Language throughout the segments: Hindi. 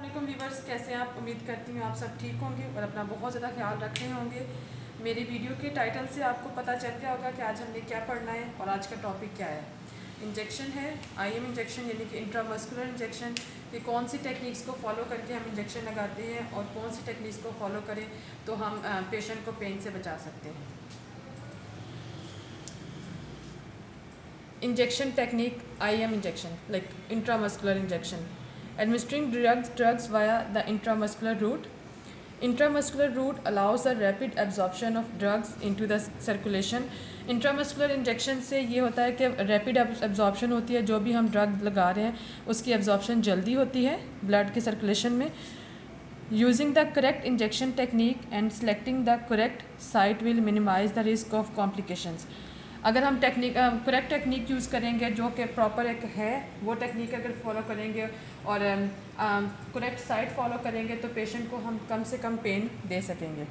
वालेकुम व्यूवर्स, कैसे हैं आप? उम्मीद करती हूँ आप सब ठीक होंगे और अपना बहुत ज़्यादा ख्याल रख रहे होंगे। मेरी वीडियो के टाइटल से आपको पता चल गया होगा कि आज हमने क्या पढ़ना है और आज का टॉपिक क्या है। इंजेक्शन है, आईएम इंजेक्शन यानी कि इंट्रामस्कुलर इंजेक्शन, कि कौन सी टेक्निक्स को फॉलो करके हम इंजेक्शन लगाते हैं और कौन सी टेक्निक्स को फॉलो करें तो हम पेशेंट को पेन से बचा सकते हैं। Injection technique, IM injection, like intramuscular injection. Administering drugs via the intramuscular route. Intramuscular route allows the rapid absorption of drugs into the circulation. Intramuscular injection से ये होता है कि रैपिड एब्जॉर्प्शन होती है, जो भी हम ड्रग लगा रहे हैं उसकी एब्जॉर्प्शन जल्दी होती है ब्लड के सर्कुलेशन में. Using the correct injection technique and selecting the correct site will minimise the risk of complications. अगर हम करेक्ट टेक्निक यूज़ करेंगे, जो कि प्रॉपर एक है, वो टेक्निक अगर फॉलो करेंगे और करेक्ट साइट फॉलो करेंगे तो पेशेंट को हम कम से कम पेन दे सकेंगे.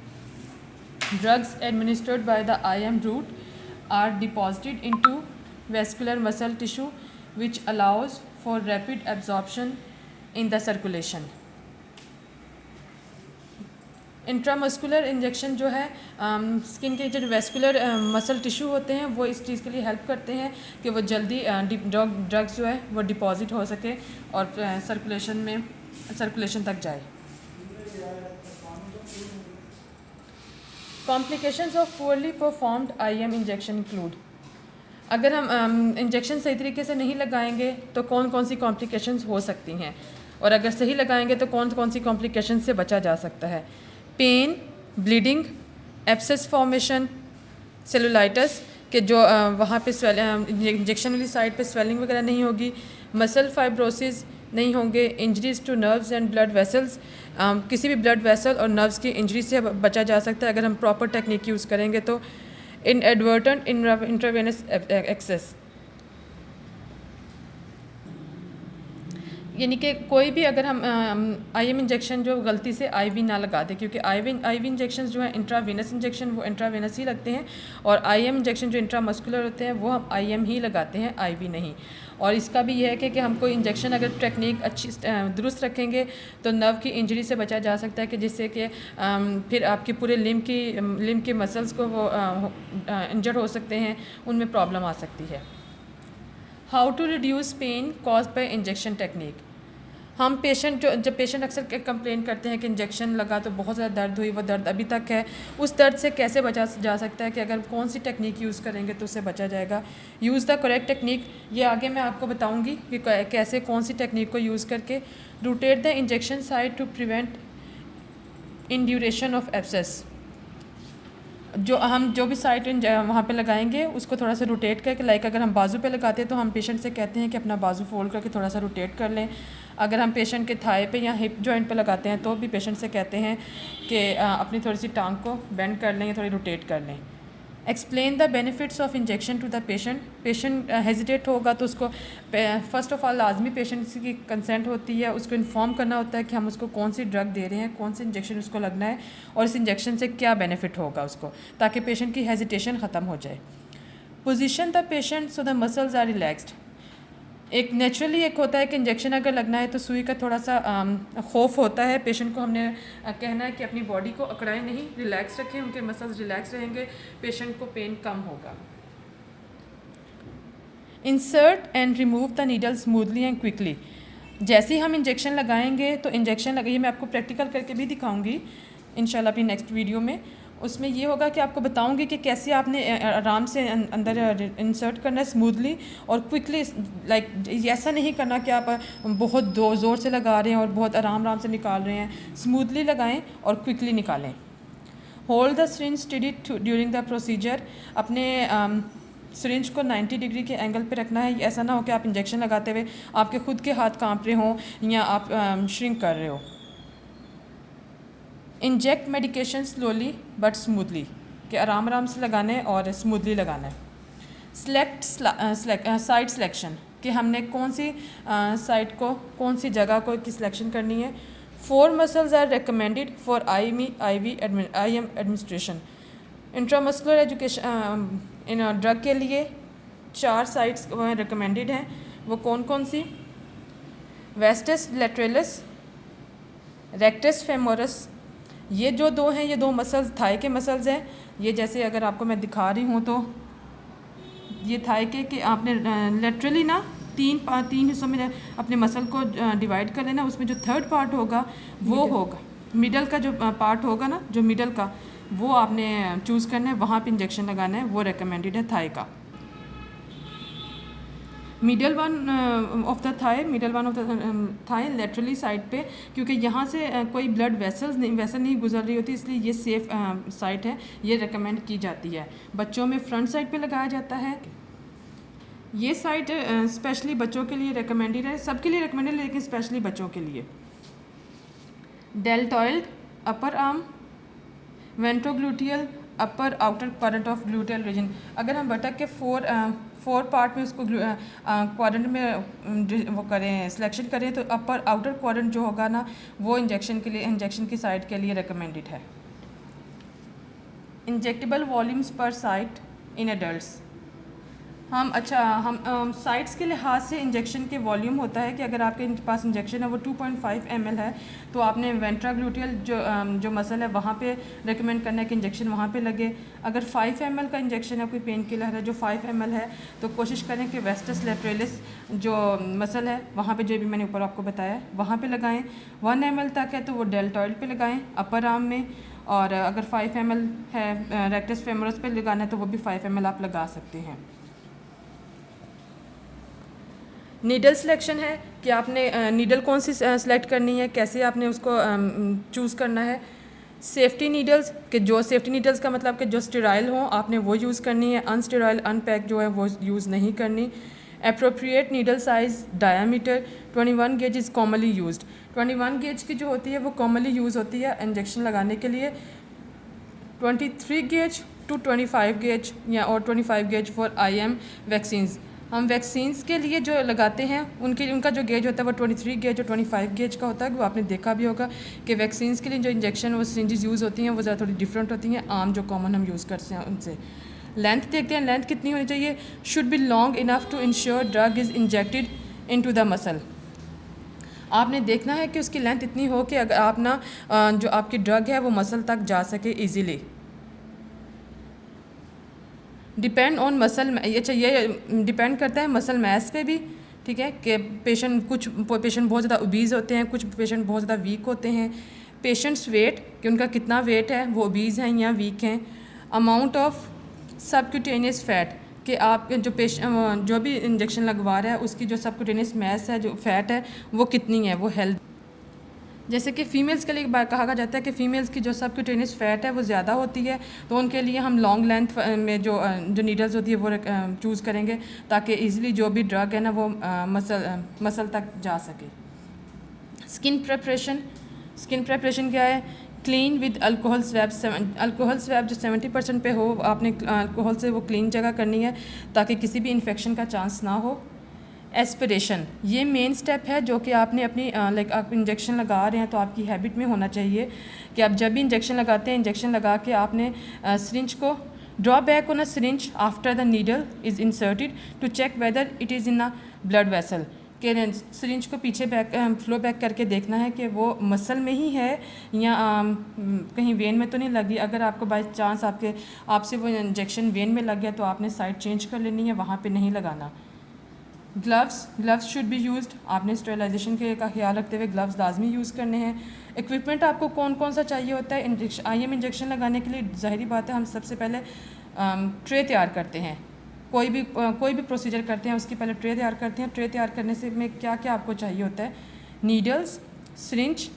Drugs administered by the IM route are deposited into vascular muscle tissue which allows for rapid absorption in the circulation. Intramuscular injection जो है स्किन के जो वेस्कुलर मसल टिश्यू होते हैं वो इस चीज़ के लिए हेल्प करते हैं कि वो जल्दी ड्रग्स जो है वो डिपॉजिट हो सके और सर्कुलेशन तक जाए. Complications of poorly performed IM injection include. अगर हम इंजेक्शन सही तरीके से नहीं लगाएंगे तो कौन कौन सी कॉम्प्लिकेशंस हो सकती हैं, और अगर सही लगाएंगे तो कौन कौन सी कॉम्प्लिकेशन से बचा जा सकता है. Pain, bleeding, abscess formation, cellulitis कि जो वहाँ पे इंजेक्शन वाली साइड पे स्वेलिंग वगैरह नहीं होगी, मसल फाइब्रोसिस नहीं होंगे, injuries two nerves and blood vessels, किसी भी ब्लड वेसल और नर्व्स की इंजरी से बचा जा सकता है अगर हम प्रॉपर टेक्निक यूज़ करेंगे तो. इनएडवर्टेंट इंट्रावेनस एक्सेस यानी कि कोई भी अगर हम IM इंजेक्शन जो गलती से IV ना लगा दें, क्योंकि IV इंजेक्शन जो है इंट्रावेनस इंजेक्शन वो इंट्रावेनस ही लगते हैं और IM इंजेक्शन जो इंट्रामस्कुलर होते हैं वो हम IM ही लगाते हैं, IV नहीं. और इसका भी यह है कि हम कोई इंजेक्शन अगर टेक्निक अच्छी दुरुस्त रखेंगे तो नर्व की इंजरी से बचा जा सकता है, कि जिससे कि फिर आपके पूरे लिम्ब के मसल्स को वो इंजर्ड हो सकते हैं, उनमें प्रॉब्लम आ सकती है. How to reduce pain caused by injection technique. हम जब पेशेंट अक्सर कंप्लेन करते हैं कि इंजेक्शन लगा तो बहुत ज़्यादा दर्द हुई, वो दर्द अभी तक है, उस दर्द से कैसे बचा जा सकता है, कि अगर कौन सी टेक्निक यूज़ करेंगे तो उससे बचा जाएगा. यूज़ द करेक्ट टेक्निक, ये आगे मैं आपको बताऊंगी कि कैसे कौन सी टेक्निक को यूज़ करके. Rotate the injection site to prevent induration of abscess. जो भी साइट वहाँ पे लगाएंगे उसको थोड़ा सा रोटेट करके, लाइक अगर हम बाजू पे लगाते हैं तो हम पेशेंट से कहते हैं कि अपना बाजू फोल्ड करके थोड़ा सा रोटेट कर लें. अगर हम पेशेंट के थाई पे या हिप जॉइंट पे लगाते हैं तो भी पेशेंट से कहते हैं कि अपनी थोड़ी सी टांग को बेंड कर लें या थोड़ी रोटेट कर लें. Explain the benefits of injection to the patient. Patient hesitate होगा तो उसको फ़र्स्ट ऑफ़ ऑल लाजमी पेशेंट की कंसेंट होती है, उसको इन्फॉर्म करना होता है कि हम उसको कौन सी ड्रग दे रहे हैं, कौन सी इंजेक्शन उसको लगना है और इस इंजेक्शन से क्या बेनिफिट होगा उसको, ताकि पेशेंट की हेजिटेशन ख़त्म हो जाए. Position the patient so the muscles are relaxed. एक नेचुरली एक होता है कि इंजेक्शन अगर लगना है तो सुई का थोड़ा सा खौफ होता है. पेशेंट को हमने कहना है कि अपनी बॉडी को अकड़ाएं नहीं, रिलैक्स रखें, उनके मसल्स रिलैक्स रहेंगे, पेशेंट को पेन कम होगा. Insert and remove the needle smoothly and quickly. जैसे ही हम इंजेक्शन लगाएंगे तो इंजेक्शन लगाइए, मैं आपको प्रैक्टिकल करके भी दिखाऊंगी इंशाल्लाह अपनी नेक्स्ट वीडियो में. उसमें ये होगा कि आपको बताऊंगी कि कैसे आपने आराम से अंदर इंसर्ट करना है स्मूथली और क्विकली. लाइक ऐसा नहीं करना कि आप बहुत ज़ोर से लगा रहे हैं और बहुत आराम से निकाल रहे हैं. स्मूथली लगाएं और क्विकली निकालें. Hold the syringe steady during the procedure. अपने सिरिंज को 90 डिग्री के एंगल पे रखना है. ऐसा ना हो कि आप इंजेक्शन लगाते हुए आपके खुद के हाथ काँप रहे हों या आप श्रिंक कर रहे हो. Inject medication slowly but smoothly, कि आराम से लगाना है और स्मूथली लगाना है. सिलेक्ट साइट सिलेक्शन, कि हमने कौन सी साइट को, कौन सी जगह को की सिलेक्शन करनी है. 4 muscles are recommended for IM administration. Intramuscular education in drug के लिए 4 साइट्स रिकमेंडेड हैं. वो कौन कौन सी? वेस्टस लेटरलिस, रेक्टस फेमोरस, ये जो दो हैं, ये दो मसल्स थाई के मसल्स हैं। ये जैसे अगर आपको मैं दिखा रही हूँ तो ये थाई के कि आपने लेटरली ना तीन हिस्सों में अपने मसल को डिवाइड कर लेना। उसमें जो थर्ड पार्ट होगा वो होगा मिडल का, जो पार्ट होगा ना जो मिडल का, वो आपने चूज़ करना है, वहाँ पे इंजेक्शन लगाना है, वो रिकमेंडेड है थाई का। Middle one of the thigh, middle one of the thigh laterally side पे, क्योंकि यहाँ से कोई ब्लड वेसल नहीं गुजर रही होती, इसलिए ये सेफ साइट है, ये रिकमेंड की जाती है। बच्चों में फ्रंट साइड पे लगाया जाता है। ये साइट स्पेशली बच्चों के लिए रिकमेंडेड है, सबके लिए रिकमेंडेड है लेकिन स्पेशली बच्चों के लिए। Deltoid upper arm, ventrogluteal upper outer quadrant of gluteal region. अगर हम बटक के फोर पार्ट में उसको क्वाड्रेंट में वो करें, सिलेक्शन करें, तो अपर आउटर क्वाड्रेंट जो होगा ना वो इंजेक्शन की साइट के लिए रिकमेंडेड है। इंजेक्टेबल वॉल्यूम्स पर साइट इन एडल्ट्स। हम साइट्स के लिहाज से इंजेक्शन के वॉल्यूम होता है कि अगर आपके पास इंजेक्शन है वो 2.5 ml है, तो आपने वेंट्राग्लूटियल जो मसल है वहाँ पे रेकमेंड करना है कि इंजेक्शन वहाँ पे लगे। अगर 5 ml का इंजेक्शन है, कोई पेन किलर है जो 5 ml है, तो कोशिश करें कि वेस्टस लेटरलिस जो मसल है वहाँ पे, जो भी मैंने ऊपर आपको बताया, वहाँ पे लगाएं। 1 ml तक है तो वो डेल्टॉइड पे लगाएं अपर आर्म में, और अगर 5 ml है रेक्टस फेमोरस पे लगाना है तो वो भी 5 ml आप लगा सकते हैं। नीडल सिलेक्शन है कि आपने नीडल कौन सी सेलेक्ट करनी है, कैसे आपने उसको चूज़ करना है। सेफ्टी नीडल्स, कि जो सेफ्टी नीडल्स का मतलब कि जो स्टेराइल हों आपने वो यूज़ करनी है, अनस्टेराइल अनपैक जो है वो यूज़ नहीं करनी। Appropriate needle size diameter 21 gauge is commonly used. 21 gauge की जो होती है वो कॉमनली यूज़ होती है इंजेक्शन लगाने के लिए। 23 गेज टू 25 गेज या और 25 गेज फॉर IM वैक्सीन्स। हम वैक्सीन्स के लिए जो लगाते हैं उनका जो गेज होता है वो 23 गेज और 25 गेज का होता है। वो आपने देखा भी होगा कि वैक्सीन्स के लिए जो इंजेक्शन वो सिरिंजेस यूज़ होती हैं वो ज़्यादा थोड़ी डिफरेंट होती हैं आम जो कॉमन हम यूज़ करते हैं उनसे। लेंथ देखते हैं, लेंथ कितनी होनी चाहिए। Should be long enough to ensure drug is injected into the muscle. आपने देखना है कि उसकी लेंथ इतनी हो कि अगर आप ना जो आपकी ड्रग है वो मसल तक जा सके ईजीली। डिपेंड ऑन मसल, ये डिपेंड करता है मसल मैस पे भी, ठीक है, कि कुछ पेशेंट बहुत ज़्यादा ओबीज़ होते हैं, कुछ पेशेंट बहुत ज़्यादा वीक होते हैं। पेशेंट्स वेट, कि उनका कितना वेट है, वो ओबीज़ हैं या वीक हैं। अमाउंट ऑफ सबक्यूटेनियस फ़ैट, कि आप जो भी इंजेक्शन लगवा रहा है उसकी जो सबक्यूटेनियस मैस है, जो फ़ैट है वो कितनी है, वो हेल्थ। जैसे कि फ़ीमेल्स के लिए कहा जाता है कि फ़ीमेल्स की जो सबक्यूटेनियस फ़ैट है वो ज़्यादा होती है, तो उनके लिए हम लॉन्ग लेंथ में जो नीडल्स होती है वो चूज़ करेंगे ताकि इजीली जो भी ड्रग है ना वो मसल तक जा सके। स्किन प्रेपरेशन क्या है। Clean with alcohol swab. Alcohol swab जो 70% पे हो, आपने अल्कोहल से वो क्लीन जगह करनी है ताकि किसी भी इन्फेक्शन का चांस ना हो। एस्पिरेशन, ये मेन स्टेप है जो कि आपने अपनी आप इंजेक्शन लगा रहे हैं तो आपकी हैबिट में होना चाहिए कि आप जब भी इंजेक्शन लगाते हैं, इंजेक्शन लगा के आपने सिरिंज को draw back on a syringe after the needle is inserted to check whether it is in a blood vessel. कि सिरिंज को पीछे फ्लो बैक करके देखना है कि वो मसल में ही है या कहीं वेन में तो नहीं लगी। अगर आपको बाई चांस आपसे वो इंजेक्शन वेन में लग गया तो आपने साइड चेंज कर लेनी है, वहाँ पे नहीं लगाना। ग्लव्स शुड बी यूज्ड, आपने स्टेरिलाइजेशन के का ख्याल रखते हुए ग्लव्स लाजमी यूज़ करने हैं। इक्विपमेंट आपको कौन कौन सा चाहिए होता है IM इंजेक्शन लगाने के लिए। ज़ाहिरी बात है हम सबसे पहले ट्रे तैयार करते हैं, कोई भी प्रोसीजर करते हैं उसकी पहले ट्रे तैयार करते हैं। ट्रे तैयार करने से में क्या क्या आपको चाहिए होता है। नीडल्स, सिरिंज,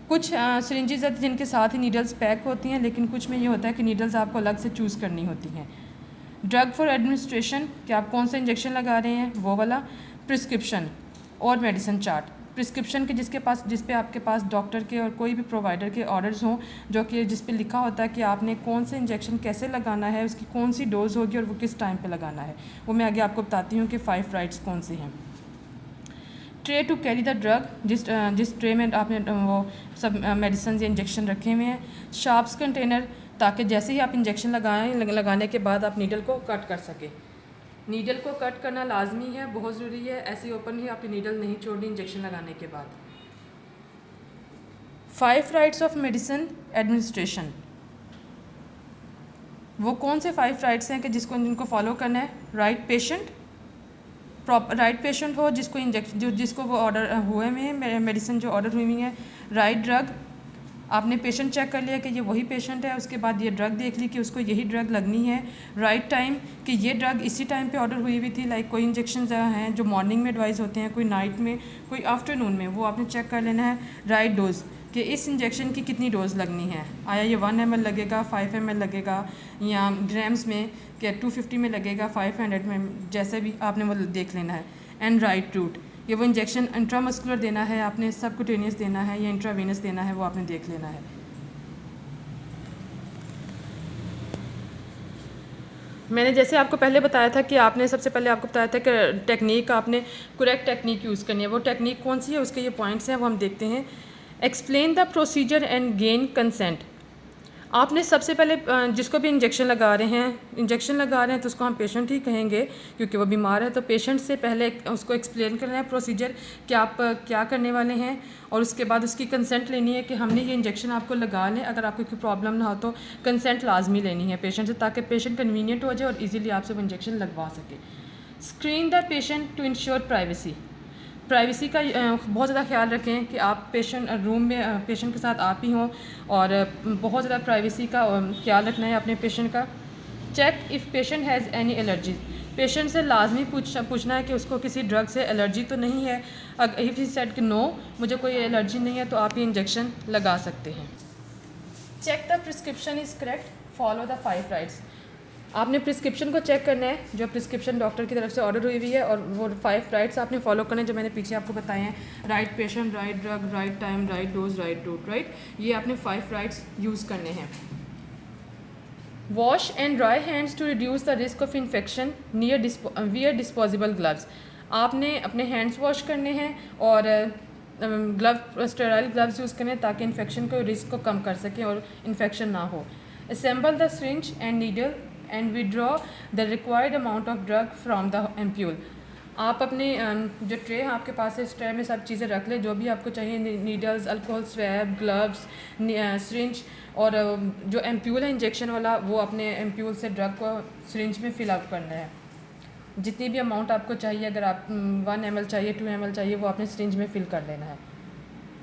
कुछ सिरिंजेज जिनके साथ ही नीडल्स पैक होती हैं, लेकिन कुछ में ये होता है कि नीडल्स आपको अलग से चूज़ करनी होती हैं। ड्रग फॉर एडमिनिस्ट्रेशन, कि आप कौन सा इंजेक्शन लगा रहे हैं वो वाला। प्रिस्क्रिप्शन और मेडिसिन चार्ट। प्रिस्क्रिप्शन के जिस पे आपके पास डॉक्टर के और कोई भी प्रोवाइडर के ऑर्डर्स हों, जो कि जिस पे लिखा होता है कि आपने कौन से इंजेक्शन कैसे लगाना है, उसकी कौन सी डोज होगी और वो किस टाइम पे लगाना है। वो मैं आगे आपको बताती हूँ कि 5 राइट्स कौन से हैं। Tray to carry the drug, जिस ट्रे में आपने वो सब मेडिसिन या इंजेक्शन रखे हुए हैं। शार्प्स कंटेनर, ताकि जैसे ही आप इंजेक्शन लगाने के बाद आप नीडल को कट कर सकें। नीडल को कट करना लाजमी है, बहुत ज़रूरी है। ऐसे ओपन ही आपकी नीडल नहीं छोड़नी इंजेक्शन लगाने के बाद। 5 राइट्स ऑफ मेडिसिन एडमिनिस्ट्रेशन, वो कौन से 5 राइट्स हैं कि जिनको फॉलो करना है? राइट पेशेंट, राइट पेशेंट हो जिसको इंजेक्शन जिसको वो ऑर्डर हुए हुए हैं मेडिसिन जो ऑर्डर हुई हुई है। राइट ड्रग, आपने पेशेंट चेक कर लिया कि ये वही पेशेंट है, उसके बाद ये ड्रग देख ली कि उसको यही ड्रग लगनी है। राइट टाइम, कि ये ड्रग इसी टाइम पे ऑर्डर हुई हुई थी, लाइक कोई इंजेक्शन हैं जो मॉर्निंग में एडवाइस होते हैं, कोई नाइट में, कोई आफ्टरनून में, वो आपने चेक कर लेना है। राइट डोज, कि इस इंजेक्शन की कितनी डोज लगनी है, आया ये 1 ml लगेगा, 5 ml लगेगा, या ग्राम्स में कि 250 में लगेगा, 500 में, जैसे भी आपने वो देख लेना है। एंड राइट रूट, ये वो इंजेक्शन इंट्रामस्कुलर देना है आपने, सबकुटेनियस देना है या इंट्रावेनस देना है, वो आपने देख लेना है। मैंने जैसे आपको पहले बताया था कि आपने सबसे पहले आपको बताया था कि टेक्निक आपने करेक्ट टेक्निक यूज़ करनी है। वो टेक्निक कौन सी है, उसके ये पॉइंट्स हैं, वो हम देखते हैं। Explain the procedure and gain consent. आपने सबसे पहले जिसको भी इंजेक्शन लगा रहे हैं तो उसको हम पेशेंट ही कहेंगे क्योंकि वो बीमार है, तो पेशेंट से पहले उसको एक्सप्लेन करना है प्रोसीजर कि आप क्या करने वाले हैं, और उसके बाद उसकी कंसेंट लेनी है कि हमने ये इंजेक्शन आपको लगा लें, अगर आपको कोई प्रॉब्लम ना हो तो कंसेंट लाजमी लेनी है पेशेंट से, ताकि पेशेंट कन्वीनियंट हो जाए और ईज़िली आपसे वो इंजेक्शन लगवा सके। Screen the patient to ensure privacy का बहुत ज़्यादा ख्याल रखें कि आप पेशेंट रूम में पेशेंट के साथ आप ही हों, और बहुत ज़्यादा प्राइवेसी का ख्याल रखना है अपने पेशेंट का। Check if patient has any allergy, patient से लाजमी पूछना है कि उसको किसी ड्रग से एलर्जी तो नहीं है। इफ़ ही सेड कि नो, मुझे कोई एलर्जी नहीं है, तो आप ये इंजेक्शन लगा सकते हैं। Check the prescription is correct, follow the 5 rights. आपने प्रिस्क्रिप्शन को चेक करना है जो प्रिस्क्रिप्शन डॉक्टर की तरफ से ऑर्डर हुई हुई है, और वो 5 राइट्स आपने फॉलो करने जो मैंने पीछे आपको बताए हैं। Right patient, right drug, right time, right dose, right route, right, ये आपने 5 राइट्स यूज़ करने हैं। Wash and dry hands to reduce the risk of infection, wear disposable gloves. आपने अपने हैंड्स वॉश करने हैं और स्टेराइल ग्लव्स यूज़ करने हैं ताकि इन्फेक्शन को रिस्क को कम कर सकें और इन्फेक्शन ना हो। Assemble the syringe and needle and withdraw the required amount of drug from the ampoule. आप अपने जो ट्रे आपके पास है, इस ट्रे में सब चीज़ें रख लें जो भी आपको चाहिए, needles, alcohol swab, gloves, syringe, और जो एम्प्यूल है इंजेक्शन वाला, वो अपने एम्प्यूल से ड्रग को सिरिंज में फिल अप करना है। जितनी भी अमाउंट आपको चाहिए, अगर आप 1 ml चाहिए, 2 ml चाहिए, वो आपने सिरिंज में फिल कर लेना है।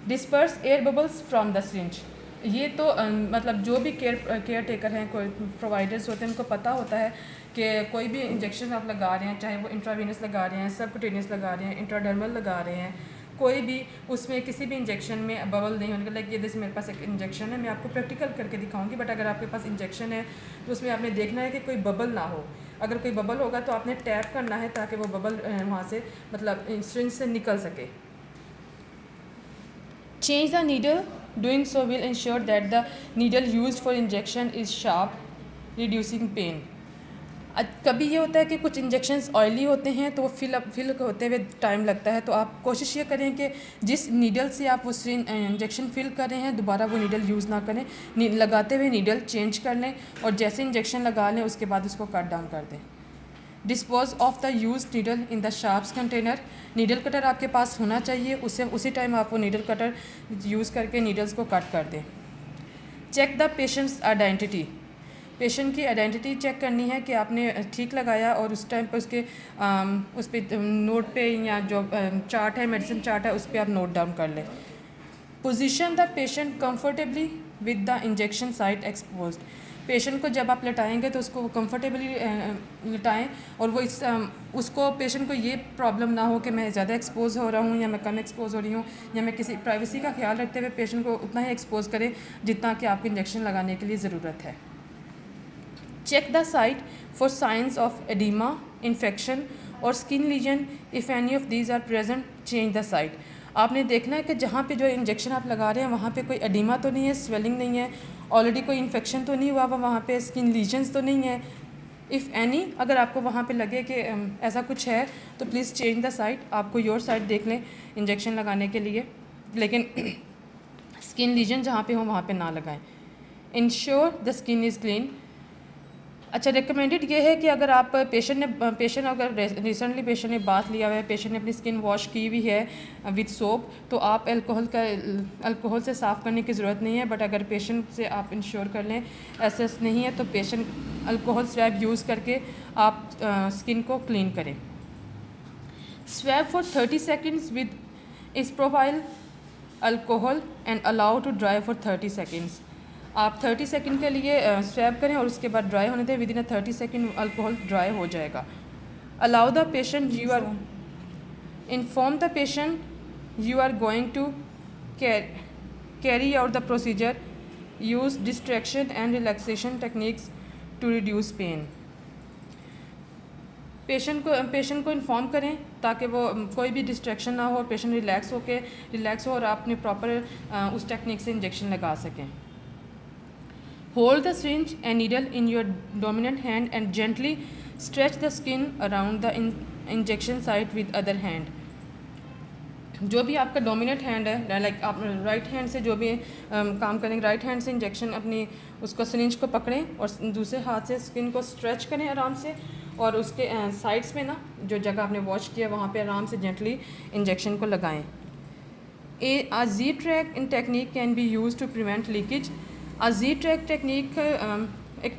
Disperse air bubbles from the syringe, ये तो मतलब जो भी केयर टेकर हैं, कोई प्रोवाइडर्स होते हैं, उनको पता होता है कि कोई भी इंजेक्शन आप लगा रहे हैं, चाहे वो इंट्रावेनस लगा रहे हैं, सबकुटेनियस लगा रहे हैं, इंट्राडर्मल लगा रहे हैं, कोई भी उसमें किसी भी इंजेक्शन में बबल नहीं होने। लाइक ये जैसे मेरे पास एक इंजेक्शन है, मैं आपको प्रैक्टिकल करके दिखाऊंगी, बट अगर आपके पास इंजेक्शन है तो उसमें आपने देखना है कि कोई बबल ना हो। अगर कोई बबल होगा तो आपने टैप करना है ताकि वो बबल वहाँ से मतलब सिरिंज से निकल सके। Change the needle, doing so will ensure that the needle used for injection is sharp, reducing pain। कभी ये होता है कि कुछ इंजेक्शन्स ऑयली होते हैं तो वो फिल होते हुए टाइम लगता है, तो आप कोशिश ये करें कि जिस नीडल से आप वो इंजेक्शन फिल कर रहे हैं दोबारा वो नीडल यूज़ ना करें, लगाते हुए नीडल चेंज कर लें, और जैसे इंजेक्शन लगा लें उसके बाद उसको कट डाउन कर दें। Dispose of the use needle in the sharps container, needle cutter आपके पास होना चाहिए, उसी टाइम आप वो नीडल कटर यूज़ करके नीडल्स को कट कर दें। Check the patient's identity, patient की आइडेंटिटी चेक करनी है कि आपने ठीक लगाया, और उस टाइम पर उसके उस पर नोट पे या जो चार्ट है, मेडिसिन चार्ट है, उस पर आप नोट डाउन कर लें। Position the patient comfortably with the injection site exposed, patient को जब आप लेटाएंगे तो उसको कंफर्टेबली लेटाएं, और वो उसको पेशेंट को ये प्रॉब्लम ना हो कि मैं ज़्यादा एक्सपोज हो रहा हूँ या मैं कम एक्सपोज हो रही हूँ, या मैं किसी प्राइवेसी का ख्याल रखते हुए पेशेंट को उतना ही एक्सपोज करें जितना कि आपको इंजेक्शन लगाने के लिए ज़रूरत है। Check the site for signs of oedema, infection और skin lesion, if any of these are present change the site. आपने देखना है कि जहाँ पे जो इंजेक्शन आप लगा रहे हैं वहाँ पे कोई एडिमा तो नहीं है, स्वेलिंग नहीं है, ऑलरेडी कोई इन्फेक्शन तो नहीं हुआ वहाँ पे, स्किन लीजन्स तो नहीं है। इफ़ एनी, अगर आपको वहाँ पे लगे कि ऐसा कुछ है तो प्लीज़ चेंज द साइट, आपको योर साइट देख लें इंजेक्शन लगाने के लिए, लेकिन स्किन लीजन जहाँ पे हो वहाँ पे ना लगाएं। Ensure the skin is clean, अच्छा, रिकमेंडेड ये है कि अगर आप पेशेंट अगर रिसेंटली पेशेंट ने बाथ लिया हुआ है, पेशेंट ने अपनी स्किन वॉश की हुई है विद सोप, तो आप अल्कोहल से साफ़ करने की ज़रूरत नहीं है। बट अगर पेशेंट से आप इंश्योर कर लें ऐसा नहीं है तो पेशेंट अल्कोहल स्वैब यूज़ करके आप स्किन को क्लीन करें। Swab for 30 seconds with isopropyl alcohol and allow to dry for 30 seconds. आप 30 सेकंड के लिए स्वैब करें और उसके बाद ड्राई होने दें। Within 30 second alcohol dry हो जाएगा। Allow the patient you are inform the patient you are going to carry out the procedure, use distraction and relaxation techniques to reduce pain. Patient को इन्फॉर्म करें ताकि वो कोई भी डिस्ट्रैक्शन ना हो और पेशेंट रिलैक्स हो और आपने प्रॉपर उस टेक्निक से इंजेक्शन लगा सकें। Hold the syringe and needle in your dominant hand and gently stretch the skin around the injection site with other hand। जो भी आपका डोमिनेंट हैंड है, लाइक आप राइट हैंड से जो भी काम करेंगे, राइट हैंड से इंजेक्शन अपनी उसको सिरिंज को पकड़ें और दूसरे हाथ से स्किन को स्ट्रेच करें आराम से और उसके साइड्स में ना जो जगह आपने वॉश किया वहाँ पे आराम से जेंटली इंजेक्शन को लगाएं। A Z-Track in technique can be used to prevent leakage। Z-Track technique एक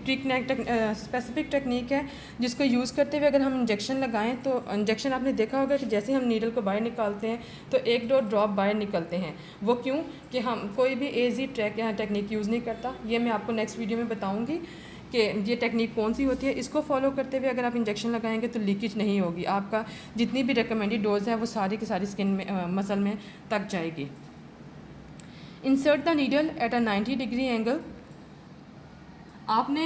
स्पेसिफिक टेक्निक है जिसको यूज़ करते हुए अगर हम इंजेक्शन लगाएं तो इंजेक्शन आपने देखा होगा कि जैसे हम नीडल को बाहर निकालते हैं तो 1-2 ड्रॉप बाहर निकलते हैं। वो क्यों कि हम कोई भी Z-Track टेक्निक यूज़ नहीं करता। ये मैं आपको नेक्स्ट वीडियो में बताऊंगी कि ये टेक्निक कौन सी होती है। इसको फॉलो करते हुए अगर आप इंजेक्शन लगाएंगे तो लीकेज नहीं होगी। आपका जितनी भी रिकमेंडेड डोज है वो सारी की सारी स्किन में मसल में तक जाएगी। Insert the needle at a 90 degree angle. आपने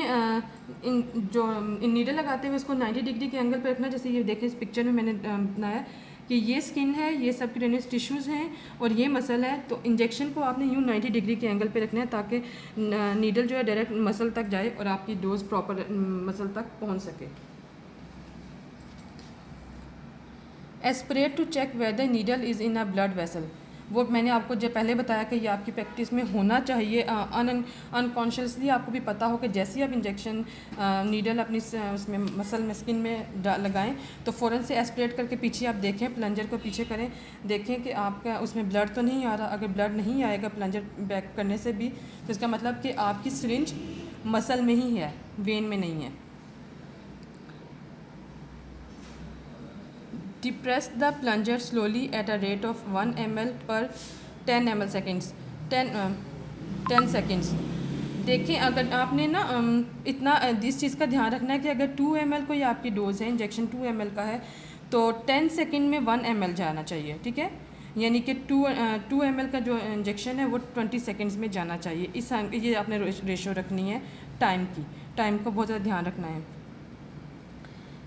नीडल लगाते हुए इसको 90 डिग्री के एंगल पर रखना। जैसे ये देखें इस पिक्चर में मैंने बनाया कि ये स्किन है, ये सबक्यूटेनियस टिश्यूज़ हैं और ये मसल है। तो इंजेक्शन को आपने यूँ 90 डिग्री के एंगल पे रखना है ताकि नीडल जो है डायरेक्ट मसल तक जाए और आपकी डोज प्रॉपर मसल तक पहुंच सके। Aspirate to check whether needle is in a blood vessel. वो मैंने आपको जो पहले बताया कि ये आपकी प्रैक्टिस में होना चाहिए। अनकॉन्शियसली आपको भी पता हो कि जैसे ही आप इंजेक्शन नीडल अपनी उसमें मसल में स्किन में लगाएं तो फ़ौरन से एस्पिरेट करके पीछे आप देखें, प्लंजर को पीछे करें, देखें कि आपका उसमें ब्लड तो नहीं आ रहा। अगर ब्लड नहीं आएगा प्लंजर बैक करने से भी तो इसका मतलब कि आपकी सिरिंज मसल में ही है, वेन में नहीं है। Depress the plunger slowly at a rate of 1 ml per 10 ml seconds 10 seconds। देखें अगर आपने ना इतना इस चीज़ का ध्यान रखना है कि अगर 2 ml कोई आपकी डोज़ है, इंजेक्शन 2 ml का है तो 10 सेकेंड में 1 ml जाना चाहिए, ठीक है। यानी कि 2 ml का जो इंजेक्शन है वो 20 सेकेंड्स में जाना चाहिए। ये आपने रेशो रखनी है टाइम की, टाइम को बहुत ज़्यादा ध्यान रखना है।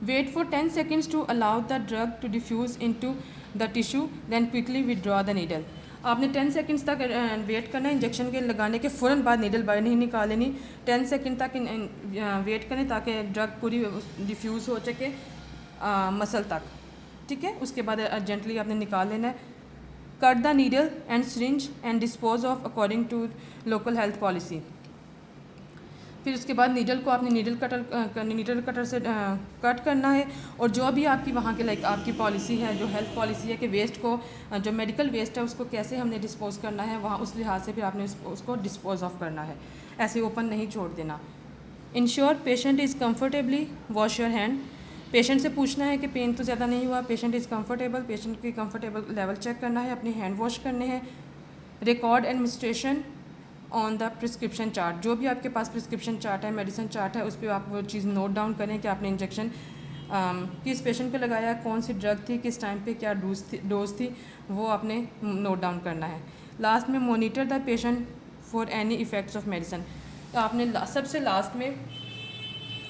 Wait for 10 seconds to allow the drug to diffuse into the tissue, then quickly withdraw the needle। आपने 10 सेकंड्स तक वेट करना है। इंजेक्शन के लगाने के फ़ौरन बाद नीडल बाहर नहीं निकालनी। 10 सेकंड तक वेट करें ताकि ड्रग पूरी डिफ्यूज़ हो सके मसल तक, ठीक है। उसके बाद अर्जेंटली आपने निकाल लेना है। Cut the needle and syringe and dispose of according to local health policy. फिर उसके बाद नीडल को आपने नीडल कटर से कट करना है और जो भी आपकी वहाँ के लाइक आपकी पॉलिसी है, जो हेल्थ पॉलिसी है कि वेस्ट को जो मेडिकल वेस्ट है उसको कैसे हमने डिस्पोज़ करना है, वहाँ उस लिहाज से फिर आपने उसको डिस्पोज ऑफ करना है, ऐसे ओपन नहीं छोड़ देना। Ensure patient is comfortably wash your hand. Patient से पूछना है कि पेन तो ज़्यादा नहीं हुआ, पेशेंट इज़ कम्फर्टेबल, पेशेंट की कम्फर्टेबल लेवल चेक करना है, अपने हैंड वॉश करने हैं। Record administration on the prescription chart. जो भी आपके पास प्रिस्क्रिप्शन चार्ट है, मेडिसिन चार्ट है, उस पर आप वो चीज़ नोट डाउन करें कि आपने इंजेक्शन किस पेशेंट को लगाया, कौन सी ड्रग थी, किस टाइम पे क्या डोज थी, वो आपने नोट डाउन करना है। लास्ट में monitor the patient for any effects of medicine. तो आपने सबसे लास्ट में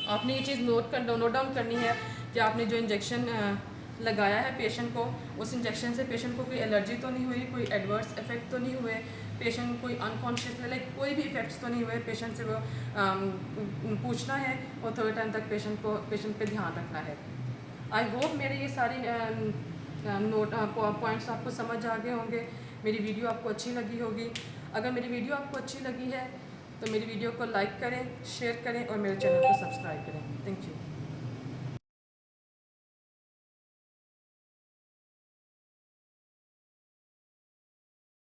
आपने ये चीज़ नोट डाउन करनी है कि आपने जो इंजेक्शन लगाया है पेशेंट को, उस इंजेक्शन से पेशेंट को कोई एलर्जी तो नहीं हुई, कोई एडवर्स इफेक्ट तो नहीं हुए, पेशेंट कोई अनकॉन्शियस लाइक कोई भी इफेक्ट्स तो नहीं हुए। पेशेंट से वो पूछना है और थोड़े टाइम तक पेशेंट पे ध्यान रखना है। आई होप मेरे ये सारी पॉइंट्स आपको समझ आ गए होंगे, मेरी वीडियो आपको अच्छी लगी होगी। अगर मेरी वीडियो आपको अच्छी लगी है तो मेरी वीडियो को लाइक करें, शेयर करें और मेरे चैनल को सब्सक्राइब करें। Thank you.